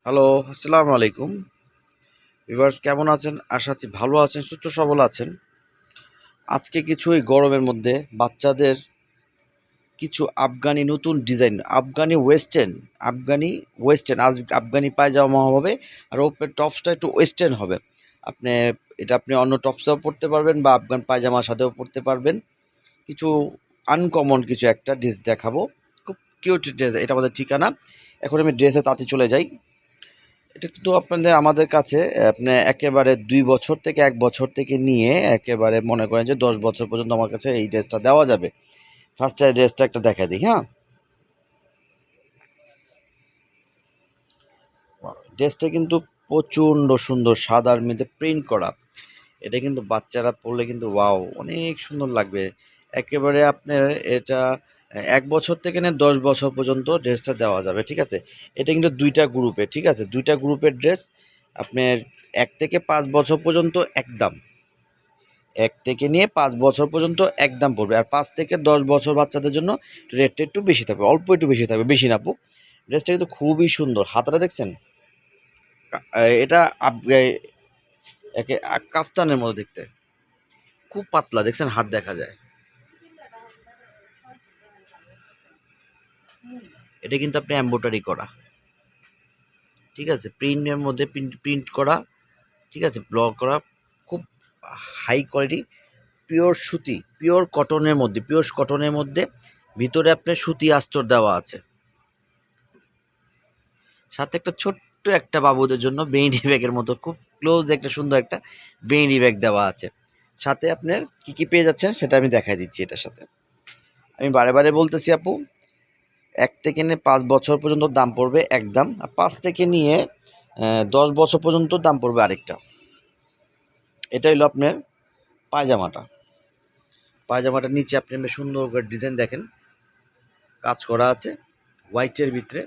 Hello, আসসালামু আলাইকুম। Viewers কেমন আছেন? আশা করছি ভালো আছেন, সুস্থ সবল আছেন। আজকে কিছু এই গরমের মধ্যে বাচ্চাদের কিছু আফগানি নতুন ডিজাইন, আফগানি পায়জামা হবে, আর ওপরের টপসটা একটু ওয়েস্টার্ন হবে। আপনি আপনি অন্য টপসটাও পরতে পারবেন বা আফগান পায়জামার সাথেও পরতে পারবেন। কিছু আনকমন কিছু একটা ড্রেস দেখাবো। খুব কিউট ড্রেস, এটা আমাদের ঠিকানা। এখন আমি ড্রেসে তাতে চলে যাই। এটা কিন্তু আমাদের কাছে আপনি একেবারে ২ বছর থেকে ১ বছর থেকে নিয়ে একেবারে মনে করেন যে ১০ বছর পর্যন্ত আমার কাছে এই ড্রেসটা দেওয়া যাবে। ফার্স্টে ড্রেসটা একটা দেখাই দিই, হ্যাঁ? ড্রেসটা কিন্তু প্রচণ্ড সুন্দর, সাদার মধ্যে প্রিন্ট করা। এটা কিন্তু বাচ্চারা পরলে কিন্তু ওয়াও! অনেক সুন্দর লাগবে। একেবারে আপনার এটা ১ বছর থেকে নিয়ে ১০ বছর পর্যন্ত ড্রেসটা দেওয়া যাবে, ঠিক আছে? এটা কিন্তু ২ টা গ্রুপে, ঠিক আছে? ২ টা গ্রুপের ড্রেস। আপনার ১ থেকে ৫ বছর পর্যন্ত একদম। ১ থেকে নিয়ে ৫ বছর পর্যন্ত একদম পড়বে। আর ৫ থেকে ১০ বছর বাচ্চাদের জন্য রেটটা একটু বেশি থাকবে। অল্প একটু বেশি থাকবে, বেশি না আপু। ড্রেসটা কিন্তু খুবই সুন্দর। হাতাটা দেখছেন? এটা আপ এ একে কাফতানের মতো দেখতে। খুব পাতলা, দেখছেন? হাত দেখা যায়। এটা কিন্তু আপনি এমব্রয়ডারি করা। ঠিক আছে? প্রিন্টের মধ্যে প্রিন্ট করা, ঠিক আছে? ব্লক করা, খুব হাই কোয়ালিটি পিওর সুতি, পিওর কটনের মধ্যে ভিতরে আপনার সুতি আস্তর দেওয়া আছে। সাথে একটা ছোট্ট একটা বাবুদের জন্য বেইনি ব্যাগের মতো খুব ক্লোজ একটা সুন্দর একটা বেইনি ব্যাগ দেওয়া আছে। সাথে আপনার কি পেয়ে যাচ্ছেন সেটা আমি দেখাই দিচ্ছি এটার সাথে। আমি বারে, বারে বলতেছি আপু, ১ থেকে নিয়ে ৫ বছর পর্যন্ত দাম পড়বে এক দাম। আর ৫ থেকে নিয়ে ১০ বছর পর্যন্ত দাম পড়বে আরেকটা। এটা হইলো আপনার পায়জামাটা। পায়জামাটার নিচে আপনি সুন্দর করে ডিজাইন দেখেন, কাজ করা আছে হোয়াইটের ভিতরে।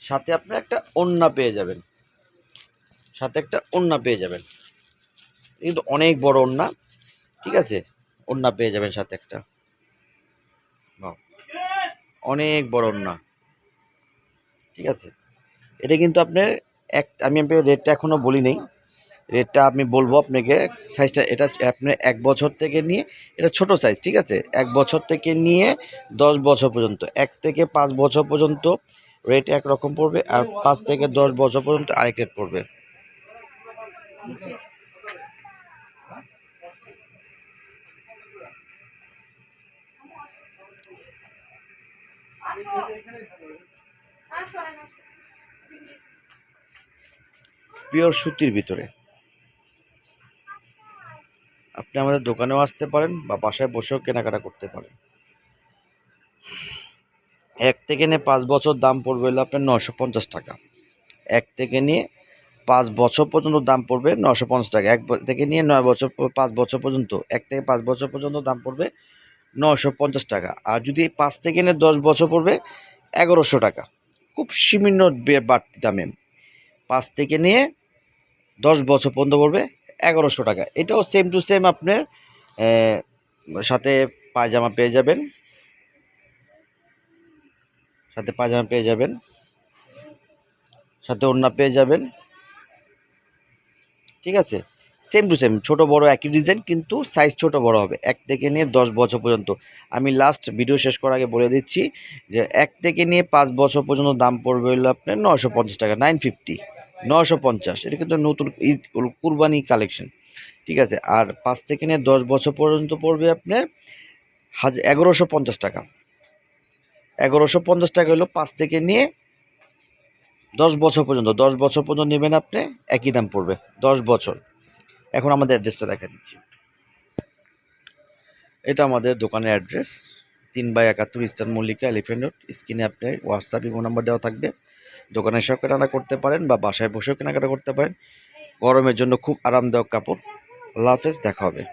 সাথে আপনার একটা ওড়না পেয়ে যাবেন। সাথে একটা ওড়না পেয়ে যাবেন। কিন্তু অনেক বড় ওড়না, ঠিক আছে? ওড়না পেয়ে যাবেন সাথে একটা। বাহ! অনেক বড় ওড়না, ঠিক আছে? এটা কিন্তু আপনার আমি আপনাকে রেটটা এখনো বলি নাই। রেটটা আমি বলবো আপনাকে। সাইজটা এটা আপনার ১ বছর থেকে নিয়ে, এটা ছোট সাইজ, ঠিক আছে? ১ বছর থেকে নিয়ে ১০ বছর পর্যন্ত। ১ থেকে ৫ বছর পর্যন্ত রেট একরকম পড়বে, আর ৫ থেকে ১০ বছর পর্যন্ত আরেক রেট পড়বে। পিওর সুতির ভিতরে। আপনি আমাদের দোকানেও আসতে পারেন বা বাসায় বসেও কেনাকাটা করতে পারেন। ১ থেকে নিয়ে ৫ বছর দাম পড়বে হলো আপনার ৯৫০ টাকা। ১ থেকে নিয়ে ৫ বছর পর্যন্ত দাম পড়বে ৯৫০ টাকা। ১ থেকে নিয়ে ৯ বছর ৫ বছর পর্যন্ত, ১ থেকে ৫ বছর পর্যন্ত দাম পড়বে ৯৫০ টাকা। আর যদি ৫ থেকে নিয়ে ১০ বছর পড়বে ১১০০ টাকা। খুব সীমিত বাড়তি দামে। ৫ থেকে নিয়ে ১০ বছর পর্যন্ত পড়বে ১১০০ টাকা। এটাও সেম টু সেম আপনার সাথে পায়জামা পেয়ে যাবেন। সাথে পায়জামা পেয়ে যাবেন, সাথে ওড়না পেয়ে যাবেন, ঠিক আছে? সেম টু সেম, ছোট বড় একই ডিজাইন, কিন্তু সাইজ ছোট বড় হবে ১ থেকে নিয়ে ১০ বছর পর্যন্ত। আমি লাস্ট ভিডিও শেষ করার আগে বলে দিচ্ছি যে ১ থেকে নিয়ে ৫ বছর পর্যন্ত দাম পড়বে হলো আপনার ৯৫০ টাকা, 950, ৯৫০। এটা কিন্তু নতুন ঈদ কুরবানি কালেকশন, ঠিক আছে? আর ৫ থেকে নিয়ে ১০ বছর পর্যন্ত পড়বে আপনার ১১৫০ টাকা। ১১৫০ টাকা হলো ৫ থেকে নিয়ে ১০ বছর পর্যন্ত। ১০ বছর পর্যন্ত নেবেন আপনি, একই দাম পড়বে 10 বছর। এখন আমাদের অ্যাড্রেসটা দেখা দিচ্ছি। এটা আমাদের দোকানের address, ৩/৭১ eastern Mallika, elephant road. স্ক্রিনে আপনার হোয়াটসঅ্যাপ ইমো নাম্বার দেওয়া থাকবে। দোকানে এসেও কেনাকাটা করতে পারেন বা বাসায় বসেও কেনাকাটা করতে পারেন। গরমের জন্য খুব আরামদায়ক কাপড়। আল্লাহ হাফেজ, দেখা হবে।